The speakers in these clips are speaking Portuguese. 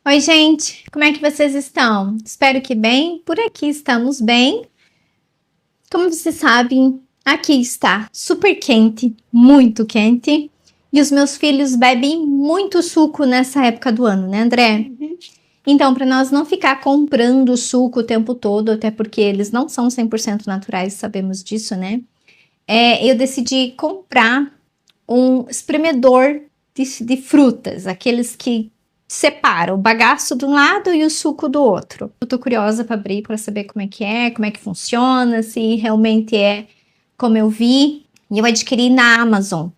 Oi, gente, como é que vocês estão? Espero que bem. Por aqui estamos bem. Como vocês sabem, aqui está super quente, muito quente. E os meus filhos bebem muito suco nessa época do ano, né, André? Então, para nós não ficar comprando suco o tempo todo, até porque eles não são 100% naturais, sabemos disso, né? Eu decidi comprar um espremedor de frutas, aqueles que separa o bagaço de um lado e o suco do outro. Eu tô curiosa para abrir para saber como é que funciona, se realmente é como eu vi. E eu adquiri na Amazon.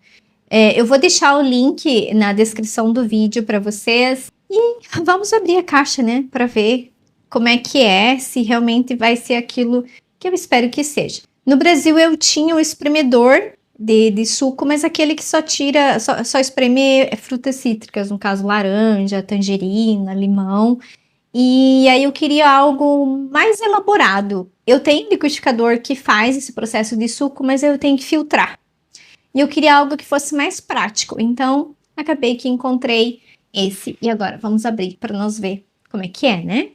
Eu vou deixar o link na descrição do vídeo para vocês. E vamos abrir a caixa, né? Para ver como é que é, se realmente vai ser aquilo que eu espero que seja. No Brasil eu tinha o espremedor de suco, mas aquele que só tira, só espreme frutas cítricas, no caso laranja, tangerina, limão. E aí eu queria algo mais elaborado. Eu tenho um liquidificador que faz esse processo de suco, mas eu tenho que filtrar. E eu queria algo que fosse mais prático. Então, acabei que encontrei esse. E agora vamos abrir para nós ver como é que é, né?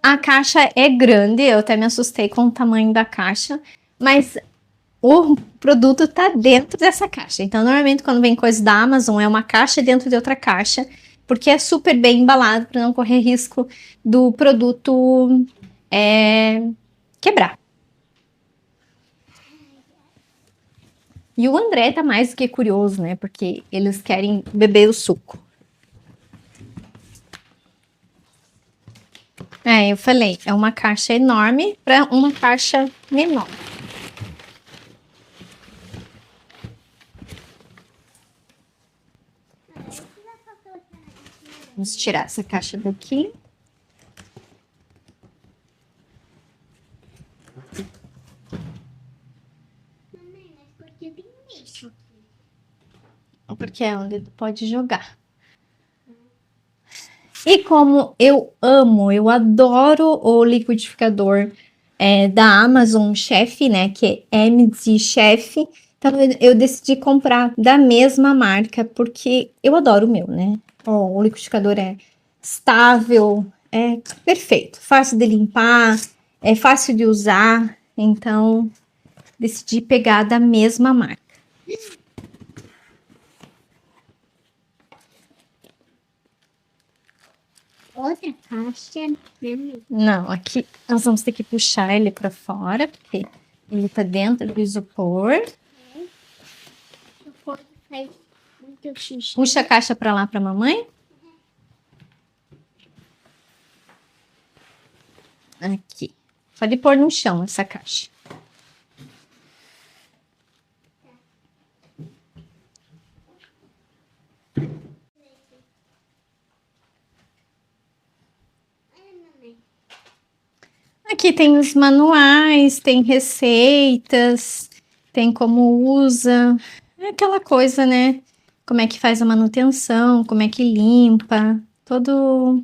A caixa é grande, eu até me assustei com o tamanho da caixa, mas o produto tá dentro dessa caixa. Então, normalmente, quando vem coisa da Amazon, é uma caixa dentro de outra caixa, porque é super bem embalado para não correr risco do produto quebrar. E o André tá mais do que curioso, né? Porque eles querem beber o suco. Eu falei, é uma caixa enorme para uma caixa menor. Vamos tirar essa caixa daqui. Porque é onde pode jogar. E como eu adoro o liquidificador da Amazon Chef, né? Que é MD Chef. Então eu decidi comprar da mesma marca, porque eu adoro o meu, né? O liquidificador é estável, é perfeito, fácil de limpar, é fácil de usar. Então decidi pegar da mesma marca. Outra caixa, né? Não, aqui nós vamos ter que puxar ele para fora, porque ele tá dentro do isopor. O faz muito xixi. Puxa a caixa para lá para mamãe. Aqui. Pode pôr no chão essa caixa. Aqui tem os manuais, tem receitas, tem como usa, é aquela coisa, né? Como é que faz a manutenção, como é que limpa, todo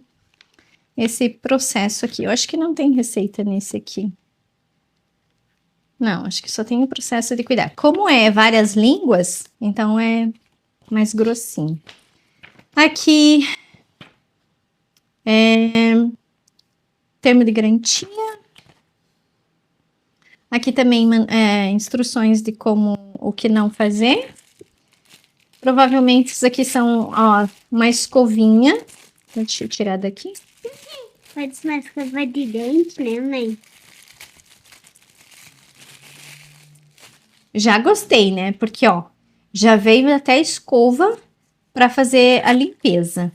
esse processo aqui. Eu acho que não tem receita nesse aqui. Não, acho que só tem o processo de cuidar. Como é várias línguas, então é mais grossinho. Aqui termo de garantia. Aqui também instruções de como o que não fazer. Provavelmente isso aqui são uma escovinha. Deixa eu tirar daqui. Pode ser uma escova de dente, né, mãe? Já gostei, né? Porque, já veio até escova para fazer a limpeza.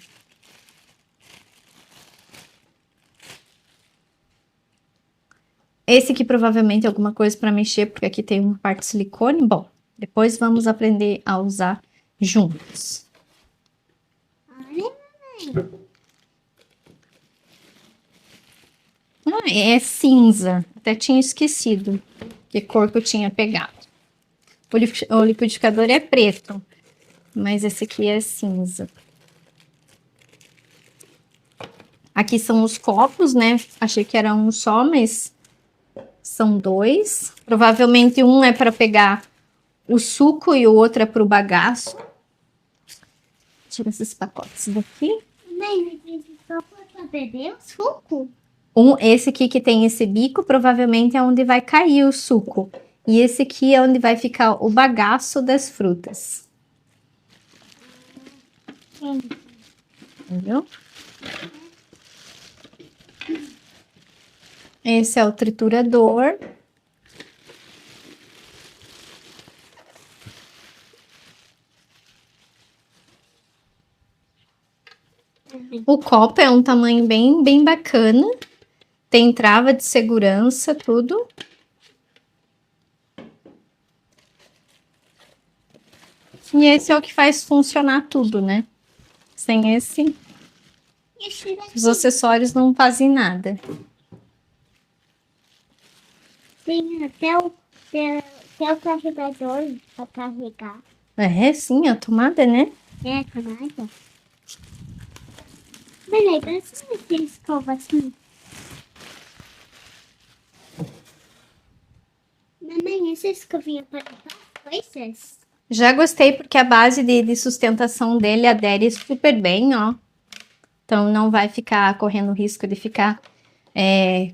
Esse aqui provavelmente é alguma coisa para mexer, porque aqui tem uma parte de silicone. Bom, depois vamos aprender a usar juntos. Olha, mamãe. É cinza. Até tinha esquecido que cor que eu tinha pegado. O liquidificador é preto, mas esse aqui é cinza. Aqui são os copos, né? Achei que era um só, mas são dois. Provavelmente um é para pegar o suco e o outro é para o bagaço. Tira esses pacotes daqui. Mãe, não acreditou. Pra beber o suco? Esse aqui que tem esse bico, provavelmente é onde vai cair o suco. E esse aqui é onde vai ficar o bagaço das frutas. Entendeu? Esse é o triturador. O copo é um tamanho bem bacana. Tem trava de segurança, tudo. E esse é o que faz funcionar tudo, né? Sem esse, os acessórios não fazem nada. Tem até o carregador pra carregar. É, sim, a tomada, né? É, tomada. Peraí, parece que escova assim. Mamãe, essa escovinha pode limpar coisas? Já gostei porque a base de sustentação dele adere super bem, ó. Então não vai ficar correndo risco de ficar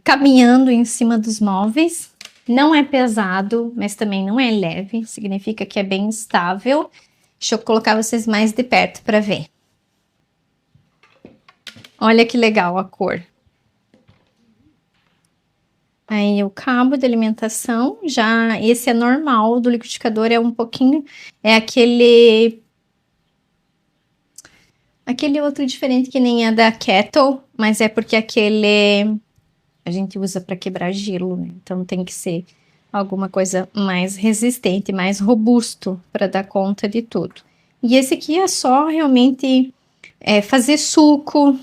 caminhando em cima dos móveis. Não é pesado, mas também não é leve. Significa que é bem estável. Deixa eu colocar vocês mais de perto para ver. Olha que legal a cor. Aí o cabo de alimentação, já esse é normal, do liquidificador é um pouquinho, é aquele outro diferente que nem é da Kettle, mas é porque aquele a gente usa para quebrar gelo, né? Então tem que ser alguma coisa mais resistente, mais robusto para dar conta de tudo. E esse aqui é só realmente fazer suco.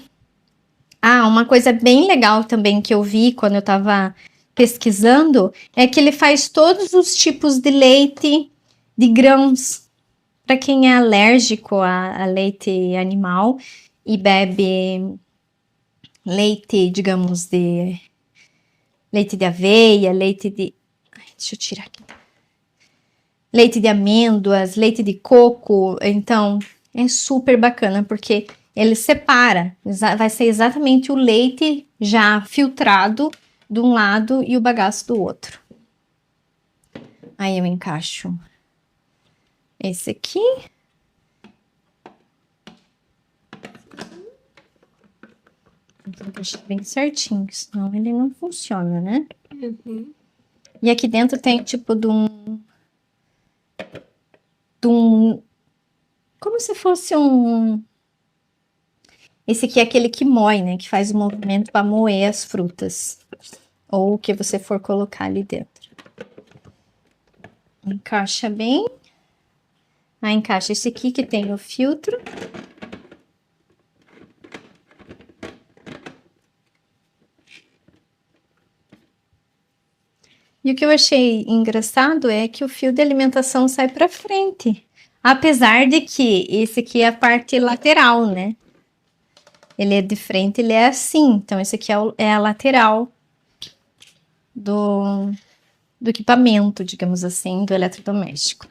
Ah, uma coisa bem legal também que eu vi quando eu estava pesquisando é que ele faz todos os tipos de leite de grãos para quem é alérgico a leite animal e bebe leite, digamos, de leite de aveia, leite de... Ai, deixa eu tirar aqui. Leite de amêndoas, leite de coco. Então, é super bacana porque ele separa. Vai ser exatamente o leite já filtrado de um lado e o bagaço do outro. Aí eu encaixo esse aqui. Tem que deixar bem certinho, senão ele não funciona, né? Uhum. E aqui dentro tem tipo de um como se fosse um... Esse aqui é aquele que moe, né? Que faz o movimento para moer as frutas. Ou o que você for colocar ali dentro. Encaixa bem. Aí encaixa esse aqui que tem o filtro. E o que eu achei engraçado é que o fio de alimentação sai para frente. Apesar de que esse aqui é a parte lateral, né? Ele é de frente, ele é assim. Então, esse aqui é a lateral do equipamento, digamos assim, do eletrodoméstico.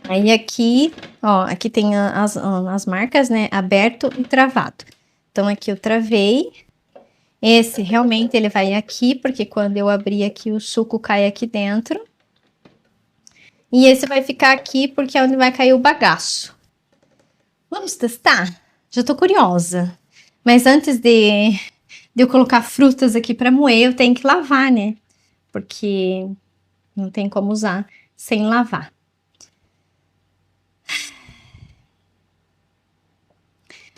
Aí aqui, ó, aqui tem as marcas, né? Aberto e travado. Então, aqui eu travei. Esse, realmente, ele vai aqui, porque quando eu abrir aqui, o suco cai aqui dentro. E esse vai ficar aqui, porque é onde vai cair o bagaço. Vamos testar? Já tô curiosa. Mas antes de eu colocar frutas aqui para moer, eu tenho que lavar, né? Porque não tem como usar sem lavar.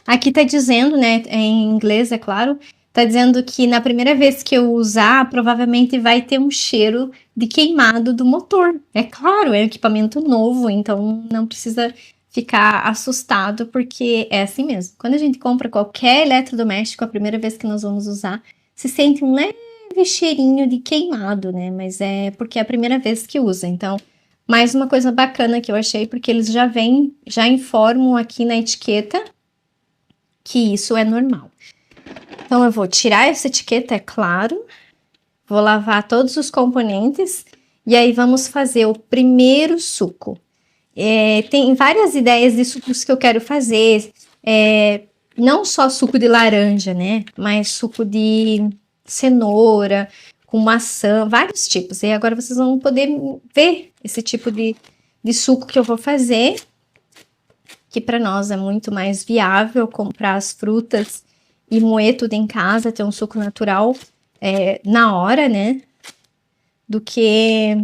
Aqui tá dizendo, né, em inglês, é claro, tá dizendo que na primeira vez que eu usar, provavelmente vai ter um cheiro de queimado do motor. É claro, é um equipamento novo, então não precisa ficar assustado, porque é assim mesmo. Quando a gente compra qualquer eletrodoméstico, a primeira vez que nós vamos usar, se sente um leve cheirinho de queimado, né? Mas é porque é a primeira vez que usa. Então, mais uma coisa bacana que eu achei, porque eles já informam aqui na etiqueta que isso é normal. Então, eu vou tirar essa etiqueta, é claro. Vou lavar todos os componentes. E aí, vamos fazer o primeiro suco. Tem várias ideias de sucos que eu quero fazer. não só suco de laranja, né? Mas suco de cenoura, com maçã, vários tipos. E agora vocês vão poder ver esse tipo de suco que eu vou fazer, que para nós é muito mais viável comprar as frutas e moer tudo em casa, ter um suco natural na hora, né? Do que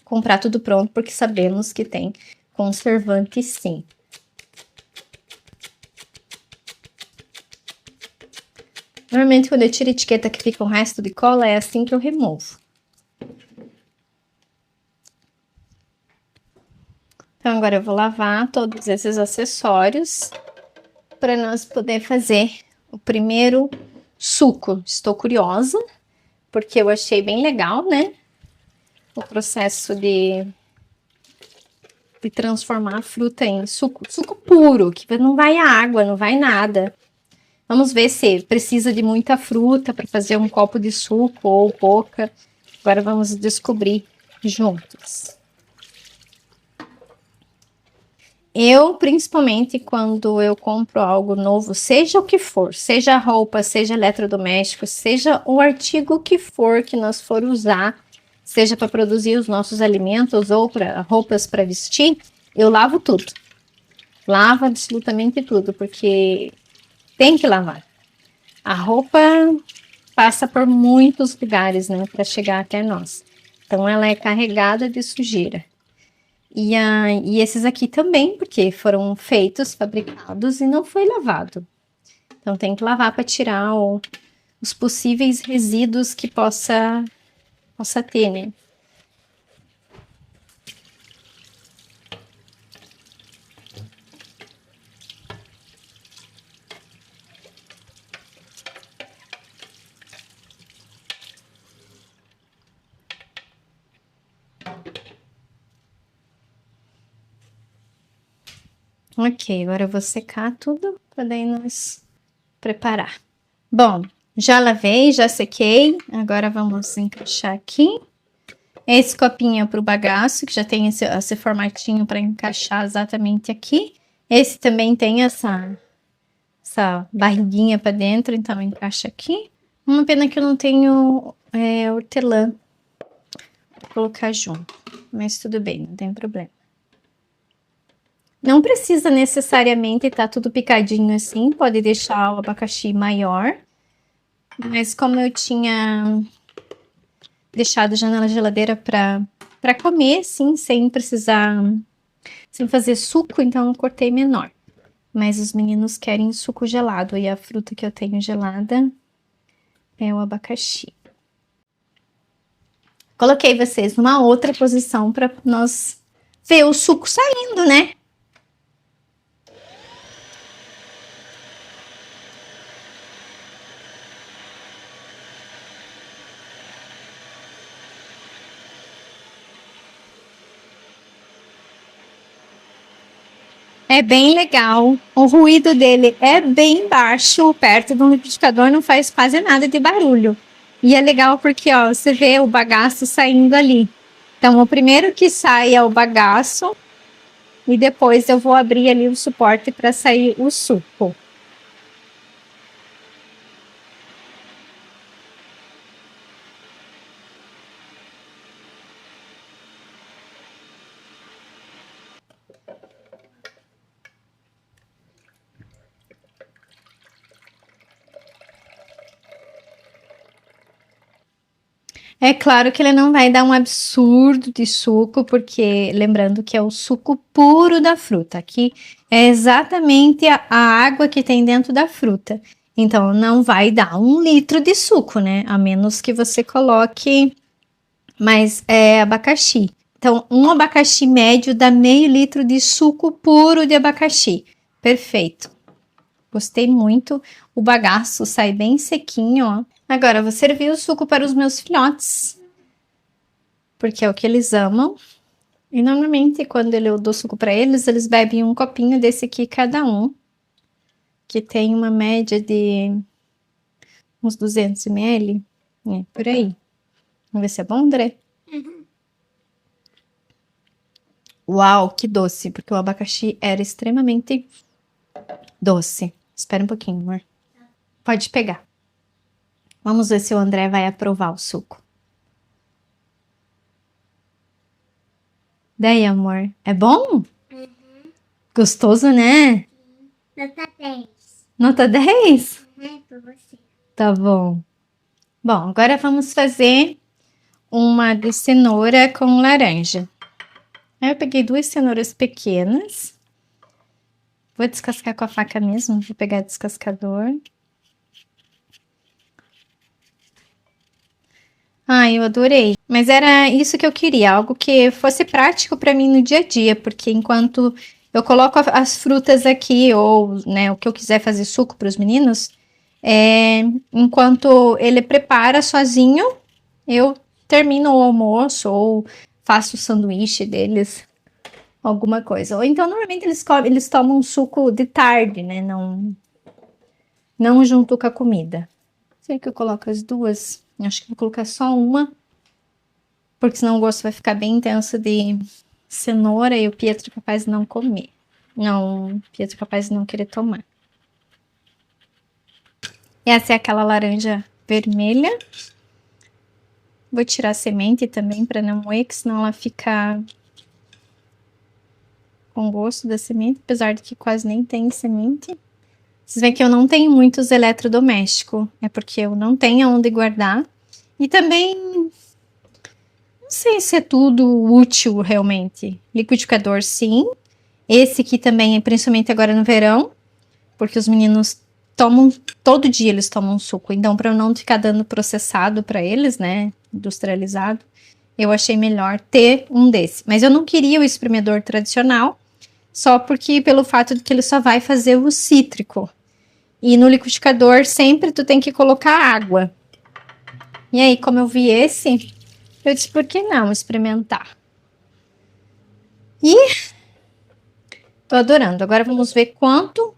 comprar tudo pronto, porque sabemos que tem conservante sim. Normalmente quando eu tiro a etiqueta que fica o resto de cola, é assim que eu removo. Então agora eu vou lavar todos esses acessórios para nós poder fazer o primeiro suco. Estou curiosa, porque eu achei bem legal, né? O processo de transformar a fruta em suco puro, que não vai água, não vai nada. Vamos ver se precisa de muita fruta para fazer um copo de suco ou pouca. Agora vamos descobrir juntos. Eu, principalmente, quando eu compro algo novo, seja o que for, seja roupa, seja eletrodoméstico, seja o artigo que for que nós for usar, seja para produzir os nossos alimentos ou para roupas para vestir, eu lavo tudo. Lavo absolutamente tudo, porque tem que lavar. A roupa passa por muitos lugares, né, para chegar até nós. Então, ela é carregada de sujeira. E esses aqui também, porque foram feitos, fabricados e não foi lavado. Então, tem que lavar para tirar os possíveis resíduos que possa ter, né? Ok, agora eu vou secar tudo para daí nós preparar. Bom, já lavei, já sequei, agora vamos encaixar aqui. Esse copinho é para o bagaço, que já tem esse formatinho para encaixar exatamente aqui. Esse também tem essa barriguinha para dentro, então encaixa aqui. Uma pena que eu não tenho hortelã para colocar junto, mas tudo bem, não tem problema. Não precisa necessariamente estar tudo picadinho assim, pode deixar o abacaxi maior. Mas como eu tinha deixado já na geladeira para comer, assim, sem fazer suco, então eu cortei menor. Mas os meninos querem suco gelado e a fruta que eu tenho gelada é o abacaxi. Coloquei vocês numa outra posição para nós ver o suco saindo, né? É bem legal. O ruído dele é bem baixo, perto do liquidificador não faz quase nada de barulho. E é legal porque, ó, você vê o bagaço saindo ali. Então, o primeiro que sai é o bagaço e depois eu vou abrir ali o suporte para sair o suco. É claro que ele não vai dar um absurdo de suco, porque lembrando que é o suco puro da fruta. Aqui é exatamente a água que tem dentro da fruta. Então não vai dar 1 litro de suco, né? A menos que você coloque mais abacaxi. Então, um abacaxi médio dá meio litro de suco puro de abacaxi. Perfeito. Gostei muito. O bagaço sai bem sequinho, ó. Agora, eu vou servir o suco para os meus filhotes, porque é o que eles amam. E normalmente, quando eu dou suco para eles, eles bebem um copinho desse aqui cada um, que tem uma média de uns 200 ml, por aí. Vamos ver se é bom, André? Uhum. Uau, que doce, porque o abacaxi era extremamente Doce. Espera um pouquinho, amor. Pode pegar. Vamos ver se o André vai aprovar o suco. Daí, amor, é bom? Gostoso, né? Nota 10. Nota 10? Pra você. Tá bom. Bom, agora vamos fazer uma de cenoura com laranja. Aí eu peguei 2 cenouras pequenas. Vou descascar com a faca mesmo, vou pegar descascador. Ai, eu adorei. Mas era isso que eu queria, algo que fosse prático para mim no dia a dia, porque enquanto eu coloco as frutas aqui, ou né, o que eu quiser fazer suco para os meninos, enquanto ele prepara sozinho, eu termino o almoço ou faço o sanduíche deles, alguma coisa. Ou então, normalmente eles tomam suco de tarde, né? Não junto com a comida. Será que eu coloco as duas? Acho que vou colocar só uma, porque senão o gosto vai ficar bem intenso de cenoura e o Pietro é capaz de não comer. Não, o Pietro é capaz de não querer tomar. Essa é aquela laranja vermelha. Vou tirar a semente também para não moer, que senão ela fica com gosto da semente, apesar de que quase nem tem semente. Vocês veem que eu não tenho muitos eletrodomésticos, é porque eu não tenho onde guardar. E também, não sei se é tudo útil realmente. Liquidificador, sim. Esse aqui também, principalmente agora no verão, porque os meninos tomam, todo dia eles tomam suco. Então, para eu não ficar dando processado para eles, né, industrializado, eu achei melhor ter um desse. Mas eu não queria o espremedor tradicional, só porque pelo fato de que ele só vai fazer o cítrico. E no liquidificador sempre tu tem que colocar água. E aí, como eu vi esse, eu disse, por que não experimentar? E tô adorando. Agora vamos ver quanto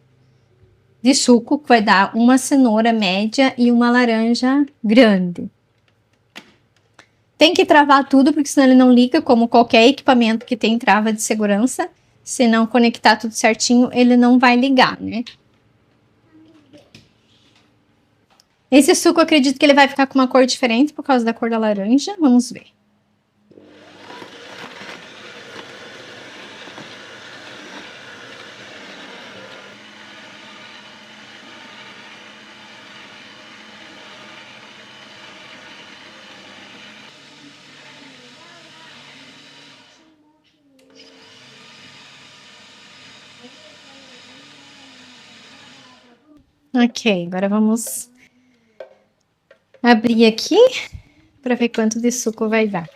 de suco vai dar uma cenoura média e uma laranja grande. Tem que travar tudo, porque senão ele não liga, como qualquer equipamento que tem trava de segurança. Se não conectar tudo certinho, ele não vai ligar, né? Esse suco, eu acredito que ele vai ficar com uma cor diferente por causa da cor da laranja. Vamos ver. Ok, agora vamos abrir aqui para ver quanto de suco vai dar.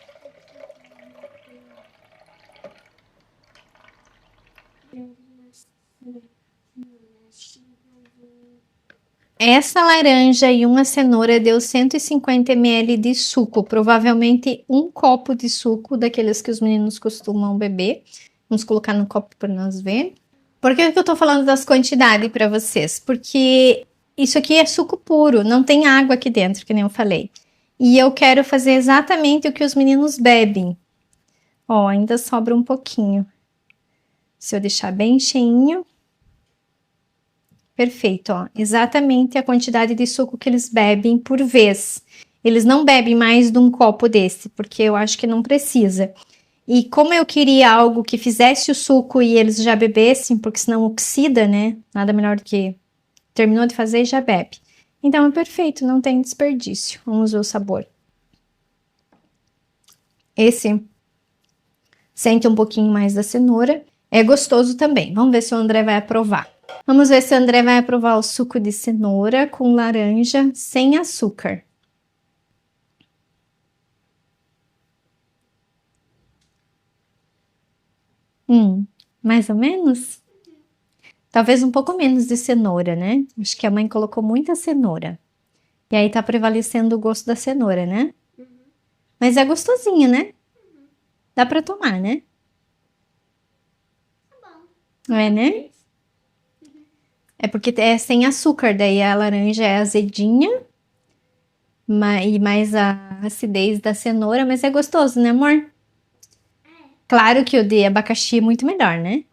Essa laranja e uma cenoura deu 150 ml de suco, provavelmente um copo de suco daqueles que os meninos costumam beber. Vamos colocar no copo para nós ver. Por que eu tô falando das quantidades para vocês? Porque isso aqui é suco puro, não tem água aqui dentro, que nem eu falei. E eu quero fazer exatamente o que os meninos bebem. Ó, ainda sobra um pouquinho. Se eu deixar bem cheinho. Perfeito, ó. Exatamente a quantidade de suco que eles bebem por vez. Eles não bebem mais de um copo desse, porque eu acho que não precisa. E como eu queria algo que fizesse o suco e eles já bebessem, porque senão oxida, né? Nada melhor do que terminou de fazer e já bebe. Então é perfeito, não tem desperdício. Vamos ver o sabor. Esse sente um pouquinho mais da cenoura. É gostoso também. Vamos ver se o André vai aprovar. Vamos ver se o André vai aprovar o suco de cenoura com laranja sem açúcar. Mais ou menos? Talvez um pouco menos de cenoura, né? Acho que a mãe colocou muita cenoura. E aí tá prevalecendo o gosto da cenoura, né? Mas é gostosinho, né? Dá pra tomar, né? É, né? É porque é sem açúcar, daí a laranja é azedinha e mais a acidez da cenoura, mas é gostoso, né, amor? Claro que o de abacaxi é muito melhor, né?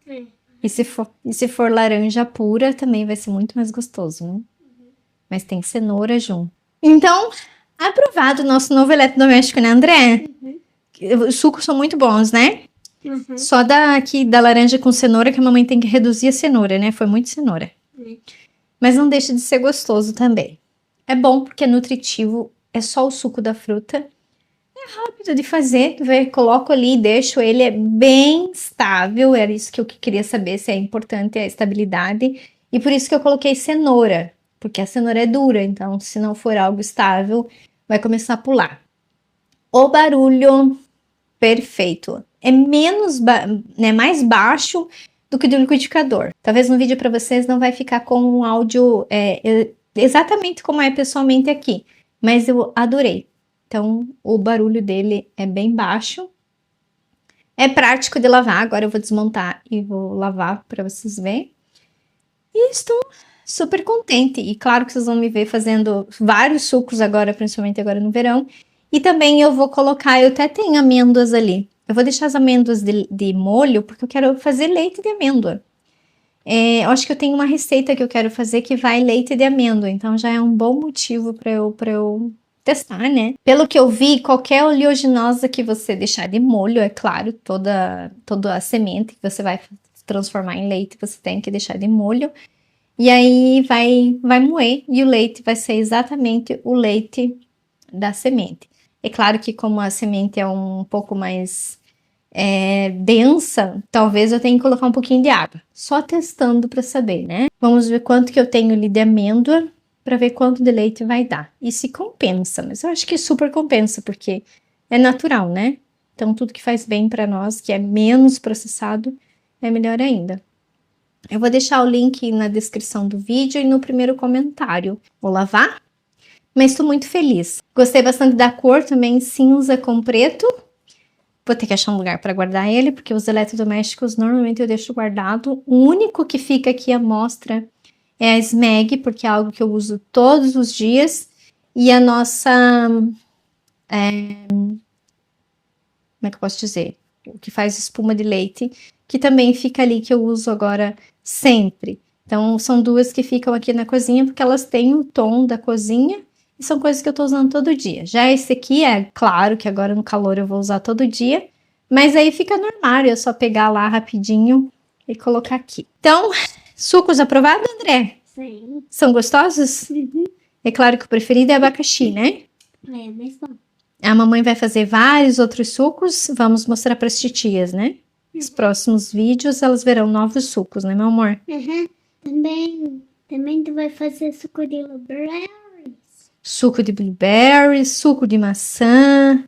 E se for laranja pura, também vai ser muito mais gostoso, né? Mas tem cenoura junto. Então, aprovado o nosso novo eletrodoméstico, né, André? Os sucos são muito bons, né? Só aqui da laranja com cenoura que a mamãe tem que reduzir a cenoura, né? Foi muito cenoura. Mas não deixa de ser gostoso também. É bom porque é nutritivo, é só o suco da fruta. É rápido de fazer, coloco ali e deixo ele, é bem estável. Era isso que eu queria saber, se é importante a estabilidade. E por isso que eu coloquei cenoura, porque a cenoura é dura, então se não for algo estável, vai começar a pular. O barulho, perfeito. É mais baixo do que do liquidificador. Talvez no vídeo para vocês não vai ficar com um áudio exatamente como é pessoalmente aqui, mas eu adorei. Então, o barulho dele é bem baixo. É prático de lavar. Agora eu vou desmontar e vou lavar para vocês verem. E estou super contente. E claro que vocês vão me ver fazendo vários sucos agora, principalmente agora no verão. E também eu vou colocar, eu até tenho amêndoas ali. Eu vou deixar as amêndoas de molho, porque eu quero fazer leite de amêndoa. Eu acho que eu tenho uma receita que eu quero fazer que vai leite de amêndoa. Então já é um bom motivo para eu testar, né? Pelo que eu vi, qualquer oleaginosa que você deixar de molho, é claro, toda a semente que você vai transformar em leite, você tem que deixar de molho. E aí vai moer e o leite vai ser exatamente o leite da semente. É claro que como a semente é um pouco mais densa, talvez eu tenha que colocar um pouquinho de água. Só testando para saber, né? Vamos ver quanto que eu tenho ali de amêndoa para ver quanto de leite vai dar. E se compensa, mas eu acho que super compensa, porque é natural, né? Então tudo que faz bem para nós, que é menos processado, é melhor ainda. Eu vou deixar o link na descrição do vídeo e no primeiro comentário. Vou lavar, mas estou muito feliz. Gostei bastante da cor também, cinza com preto. Vou ter que achar um lugar para guardar ele, porque os eletrodomésticos normalmente eu deixo guardado. O único que fica aqui à mostra é a Smeg, porque é algo que eu uso todos os dias. E a nossa... como é que eu posso dizer? O que faz espuma de leite, que também fica ali, que eu uso agora sempre. Então, são duas que ficam aqui na cozinha, porque elas têm o tom da cozinha e são coisas que eu tô usando todo dia. Já esse aqui é claro que agora no calor eu vou usar todo dia, mas aí fica no armário, é só pegar lá rapidinho e colocar aqui. Então, sucos aprovados, André? Sim. São gostosos? É claro que o preferido é abacaxi, né? É, mas bom. A mamãe vai fazer vários outros sucos, vamos mostrar para as titias, né? Nos próximos vídeos elas verão novos sucos, né, meu amor? Também tu vai fazer suco de blueberries. Suco de blueberry, suco de maçã,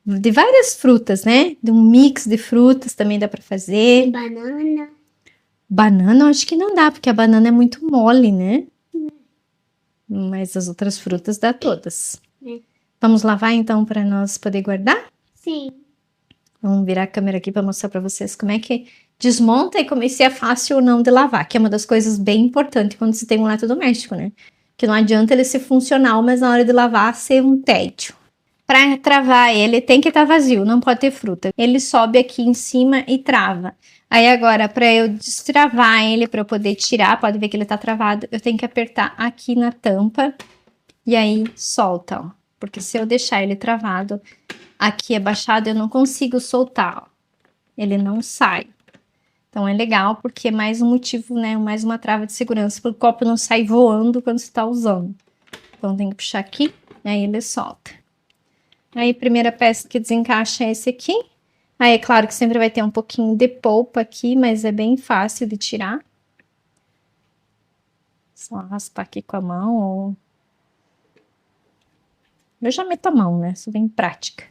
de várias frutas, né? De um mix de frutas também dá para fazer. Banana. Banana eu acho que não dá, porque a banana é muito mole, né? Mas as outras frutas dá todas. Vamos lavar então para nós poder guardar? Sim. Vamos virar a câmera aqui para mostrar para vocês como é que desmonta e se é fácil ou não de lavar, que é uma das coisas bem importantes quando se tem um eletrodoméstico, né? Que não adianta ele ser funcional, mas na hora de lavar ser um tédio. Para travar ele tem que estar vazio, não pode ter fruta. Ele sobe aqui em cima e trava. Aí agora, para eu destravar ele, para eu poder tirar, pode ver que ele tá travado, eu tenho que apertar aqui na tampa e aí solta, ó. Porque se eu deixar ele travado aqui abaixado, eu não consigo soltar, ó. Ele não sai. Então é legal porque é mais um motivo, né? Mais uma trava de segurança para o copo não sair voando quando você está usando. Então tem que puxar aqui, aí ele solta. Aí a primeira peça que desencaixa é esse aqui. Aí é claro que sempre vai ter um pouquinho de polpa aqui, mas é bem fácil de tirar. Só raspar aqui com a mão ou... Eu já meto a mão, né? Sou bem prática.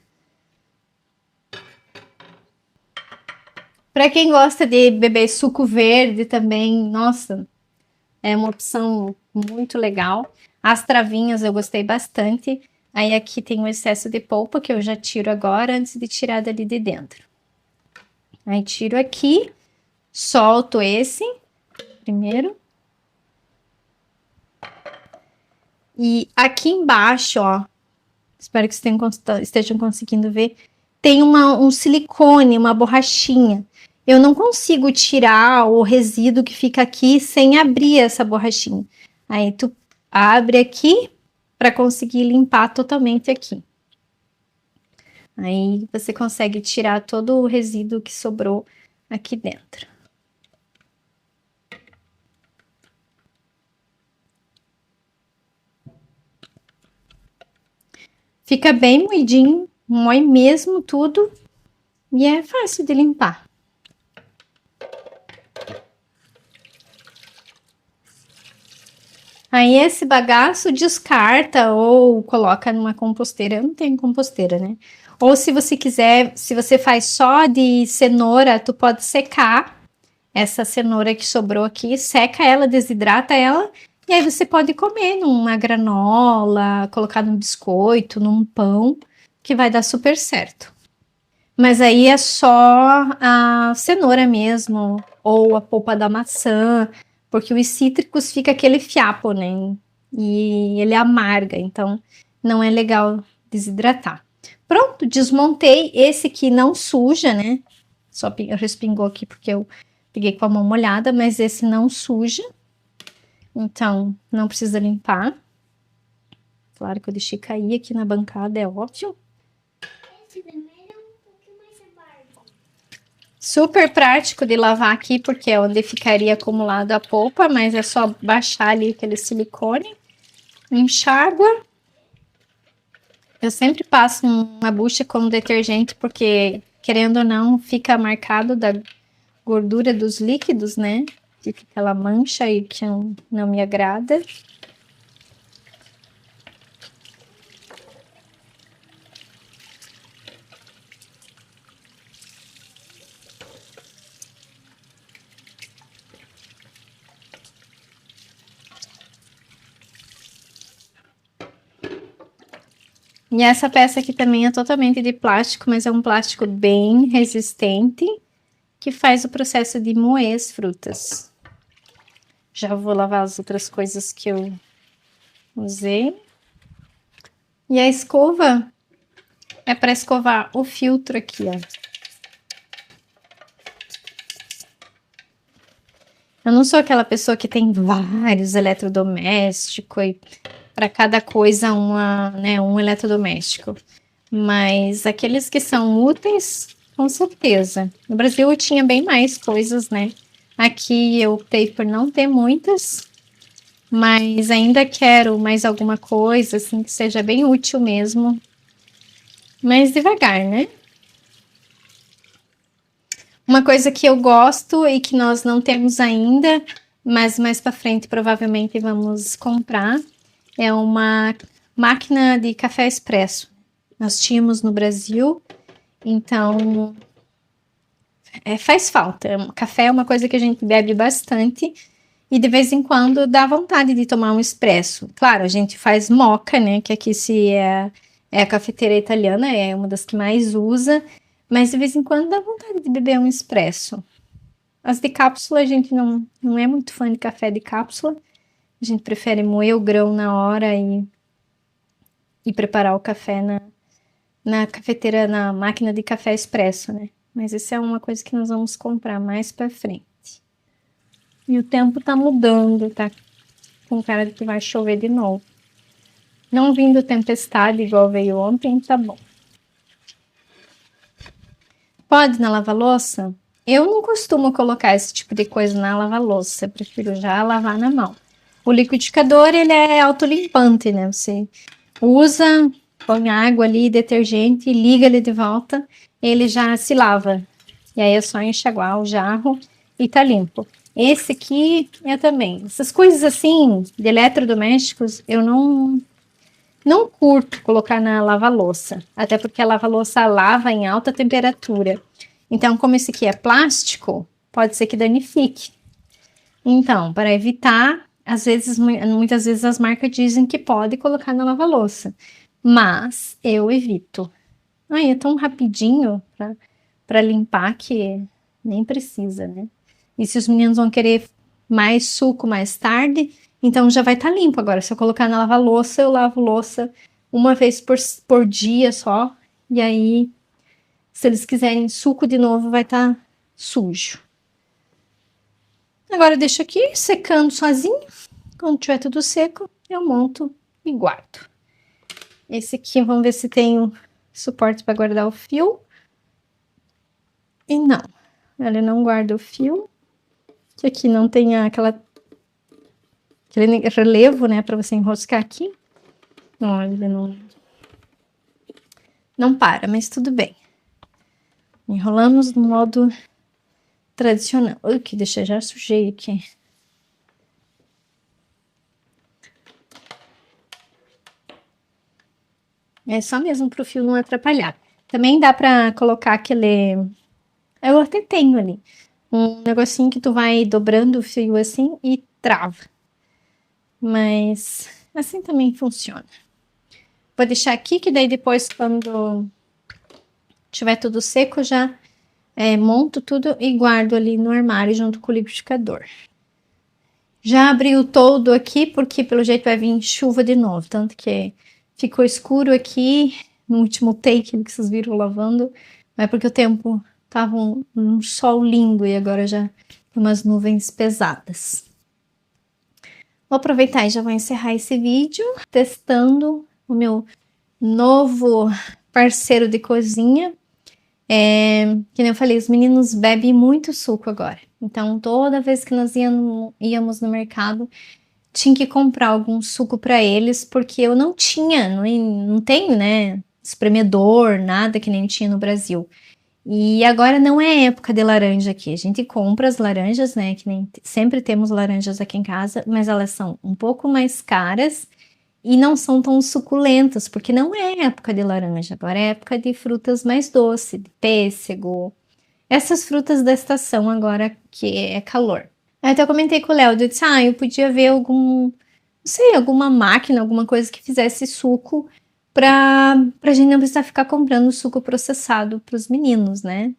Para quem gosta de beber suco verde também, nossa, é uma opção muito legal. As travinhas eu gostei bastante. Aí aqui tem o excesso de polpa que eu já tiro agora antes de tirar dali de dentro. Aí tiro aqui, solto esse primeiro. E aqui embaixo, ó, espero que vocês estejam conseguindo ver, tem um silicone, uma borrachinha. eu não consigo tirar o resíduo que fica aqui sem abrir essa borrachinha. Aí tu abre aqui para conseguir limpar totalmente aqui. Aí você consegue tirar todo o resíduo que sobrou aqui dentro. Fica bem moidinho, moe mesmo tudo e é fácil de limpar. Aí esse bagaço descarta ou coloca numa composteira. Eu não tenho composteira, né? Ou se você quiser, se você faz só de cenoura, tu pode secar essa cenoura que sobrou aqui, seca ela, desidrata ela, e aí você pode comer numa granola, colocar num biscoito, num pão, que vai dar super certo. Mas aí é só a cenoura mesmo, ou a polpa da maçã, porque os cítricos fica aquele fiapo, né? E ele amarga, então não é legal desidratar. Pronto, desmontei. Esse aqui não suja, né? Só respingou aqui porque eu peguei com a mão molhada, mas esse não suja. Então, não precisa limpar. Claro que eu deixei cair aqui na bancada, é óbvio. Esse primeiro é um pouquinho mais separado. Super prático de lavar aqui, porque é onde ficaria acumulado a polpa, mas é só baixar ali aquele silicone, enxágua. Eu sempre passo uma bucha com detergente, porque, querendo ou não, fica marcado da gordura dos líquidos, né? Que fica aquela mancha aí que não me agrada. E essa peça aqui também é totalmente de plástico, mas é um plástico bem resistente, que faz o processo de moer as frutas. Já vou lavar as outras coisas que eu usei. E a escova é para escovar o filtro aqui, ó. Eu não sou aquela pessoa que tem vários eletrodomésticos e para cada coisa um eletrodoméstico. Mas aqueles que são úteis, com certeza. No Brasil eu tinha bem mais coisas, né? Aqui eu optei por não ter muitas, mas ainda quero mais alguma coisa, assim, que seja bem útil mesmo. Mas devagar, né? Uma coisa que eu gosto e que nós não temos ainda, mas mais para frente provavelmente vamos comprar, é uma máquina de café expresso. Nós tínhamos no Brasil, então faz falta. Café é uma coisa que a gente bebe bastante e de vez em quando dá vontade de tomar um expresso. Claro, a gente faz moca, né? Que aqui é a cafeteira italiana, é uma das que mais usa, mas de vez em quando dá vontade de beber um expresso. As de cápsula, a gente não é muito fã de café de cápsula. A gente prefere moer o grão na hora e preparar o café na cafeteira, na máquina de café expresso, né? Mas isso é uma coisa que nós vamos comprar mais pra frente. E o tempo tá mudando, tá com cara de que vai chover de novo. Não vindo tempestade igual veio ontem, tá bom. Pode na lava-louça? Eu não costumo colocar esse tipo de coisa na lava-louça, prefiro já lavar na mão. O liquidificador, ele é autolimpante, né? Você usa, põe água ali, detergente, liga ele de volta, ele já se lava. E aí é só enxaguar o jarro e tá limpo. Esse aqui é também. Essas coisas assim, de eletrodomésticos, eu não curto colocar na lava-louça, até porque a lava-louça lava em alta temperatura. Então, como esse aqui é plástico, pode ser que danifique. Então, para evitar, muitas vezes as marcas dizem que pode colocar na lava-louça, mas eu evito. Ai, é tão rapidinho para limpar que nem precisa, né? E se os meninos vão querer mais suco mais tarde, então já vai estar limpo agora. Se eu colocar na lava-louça, eu lavo louça uma vez por dia só. E aí, se eles quiserem suco de novo, vai estar sujo. Agora eu deixo aqui secando sozinho. Quando tiver tudo seco, eu monto e guardo. Esse aqui, vamos ver se tem um suporte para guardar o fio. E não, ele não guarda o fio. Esse aqui não tem aquele relevo, né, para você enroscar aqui. Não, ele não para, mas tudo bem. Enrolamos no modo tradicional. Ui, que deixa, já sujei aqui. É só mesmo para o fio não atrapalhar. Também dá para colocar aquele... Eu até tenho ali. Um negocinho que tu vai dobrando o fio assim e trava. Mas assim também funciona. Vou deixar aqui que daí depois quando tiver tudo seco já monto tudo e guardo ali no armário junto com o liquidificador. Já abri o toldo aqui porque pelo jeito vai vir chuva de novo. Tanto que ficou escuro aqui no último take que vocês viram lavando. Mas porque o tempo tava um sol lindo e agora já tem umas nuvens pesadas. Vou aproveitar e já vou encerrar esse vídeo testando o meu novo parceiro de cozinha. Que nem eu falei, os meninos bebem muito suco agora. Então, toda vez que nós íamos no mercado, tinha que comprar algum suco para eles, porque eu não tinha, não tenho, né, espremedor, nada que nem tinha no Brasil. E agora não é época de laranja aqui. A gente compra as laranjas, né? Que nem sempre temos laranjas aqui em casa, mas elas são um pouco mais caras e não são tão suculentas, porque não é época de laranja. Agora é época de frutas mais doces, de pêssego. Essas frutas da estação agora que é calor. Aí até eu comentei com o Léo, eu disse, eu podia ver não sei, alguma máquina, alguma coisa que fizesse suco pra gente não precisar ficar comprando suco processado pros meninos, né?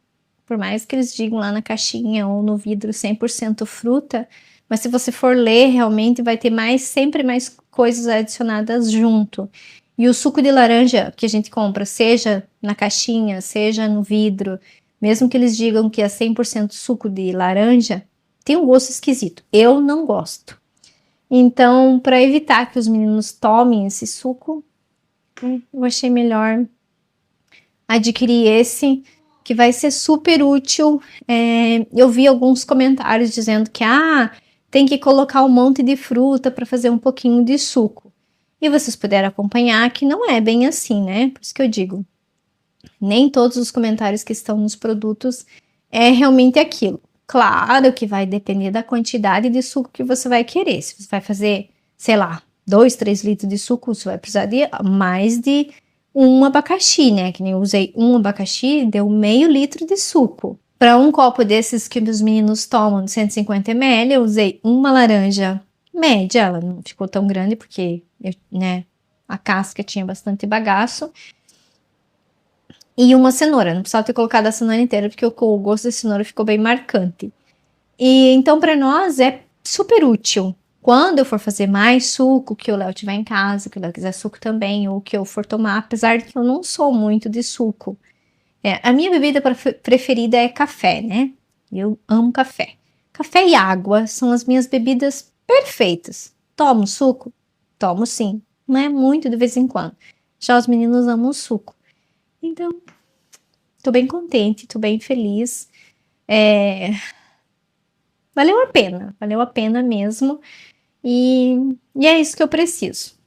Por mais que eles digam lá na caixinha ou no vidro 100% fruta, mas se você for ler, realmente vai ter sempre mais coisas adicionadas junto. E o suco de laranja que a gente compra, seja na caixinha, seja no vidro, mesmo que eles digam que é 100% suco de laranja, tem um gosto esquisito. Eu não gosto. Então, para evitar que os meninos tomem esse suco, eu achei melhor adquirir esse, que vai ser super útil. Eu vi alguns comentários dizendo que tem que colocar um monte de fruta para fazer um pouquinho de suco. E vocês puderam acompanhar que não é bem assim, né? Por isso que eu digo, nem todos os comentários que estão nos produtos é realmente aquilo. Claro que vai depender da quantidade de suco que você vai querer. Se você vai fazer, sei lá, 2, 3 litros de suco, você vai precisar de mais de um abacaxi, né? Que nem eu usei um abacaxi, deu meio litro de suco. Para um copo desses que os meninos tomam de 150 ml, eu usei uma laranja média, ela não ficou tão grande porque, a casca tinha bastante bagaço. E uma cenoura, não precisava ter colocado a cenoura inteira, porque o gosto da cenoura ficou bem marcante. E então, para nós, é super útil. Quando eu for fazer mais suco, que o Léo tiver em casa, que o Léo quiser suco também, ou que eu for tomar, apesar de que eu não sou muito de suco. A minha bebida preferida é café, né? Eu amo café. Café e água são as minhas bebidas perfeitas. Tomo suco? Tomo sim, não é muito de vez em quando. Já os meninos amam suco. Então, tô bem contente, tô bem feliz. Valeu a pena mesmo. E é isso que eu preciso.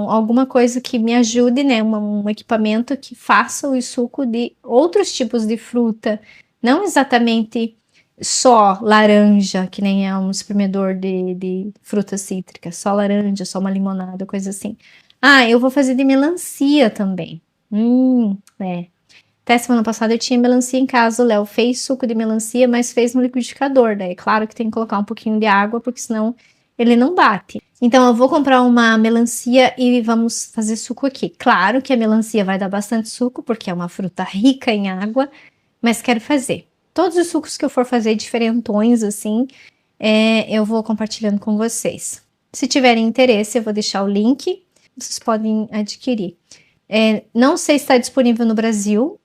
Alguma coisa que me ajude, né? Um equipamento que faça o suco de outros tipos de fruta. Não exatamente só laranja, que nem é um espremedor de fruta cítrica. Só laranja, só uma limonada, coisa assim. Eu vou fazer de melancia também. Até semana passada eu tinha melancia em casa, o Léo fez suco de melancia, mas fez no liquidificador, daí claro que tem que colocar um pouquinho de água, porque senão ele não bate. Então eu vou comprar uma melancia e vamos fazer suco aqui. Claro que a melancia vai dar bastante suco, porque é uma fruta rica em água, mas quero fazer. Todos os sucos que eu for fazer diferentões assim, eu vou compartilhando com vocês. Se tiverem interesse, eu vou deixar o link, vocês podem adquirir. Não sei se está disponível no Brasil,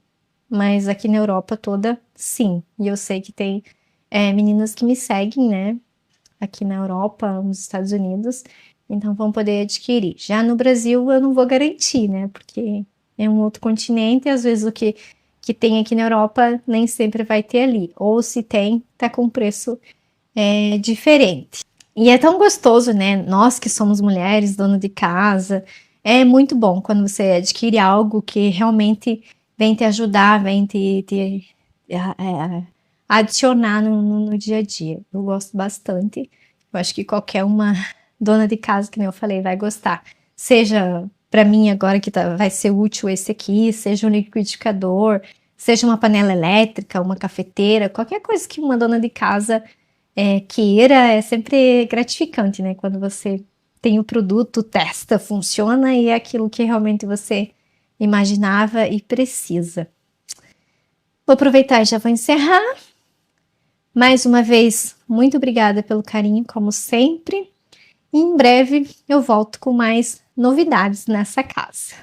mas aqui na Europa toda, sim. E eu sei que tem meninas que me seguem, né? Aqui na Europa, nos Estados Unidos, então vão poder adquirir. Já no Brasil eu não vou garantir, né? Porque é um outro continente e às vezes o que tem aqui na Europa nem sempre vai ter ali. Ou se tem, tá com preço diferente. E é tão gostoso, né? Nós que somos mulheres, dona de casa, é muito bom quando você adquire algo que realmente vem te ajudar, vem te adicionar no dia a dia. Eu gosto bastante. Eu acho que qualquer uma dona de casa, que nem eu falei, vai gostar. Seja para mim agora que vai ser útil esse aqui, seja um liquidificador, seja uma panela elétrica, uma cafeteira, qualquer coisa que uma dona de casa queira, é sempre gratificante, né? Quando você tem o produto, testa, funciona e é aquilo que realmente você imaginava e precisa. Vou aproveitar e já vou encerrar. Mais uma vez, muito obrigada pelo carinho, como sempre. E em breve eu volto com mais novidades nessa casa.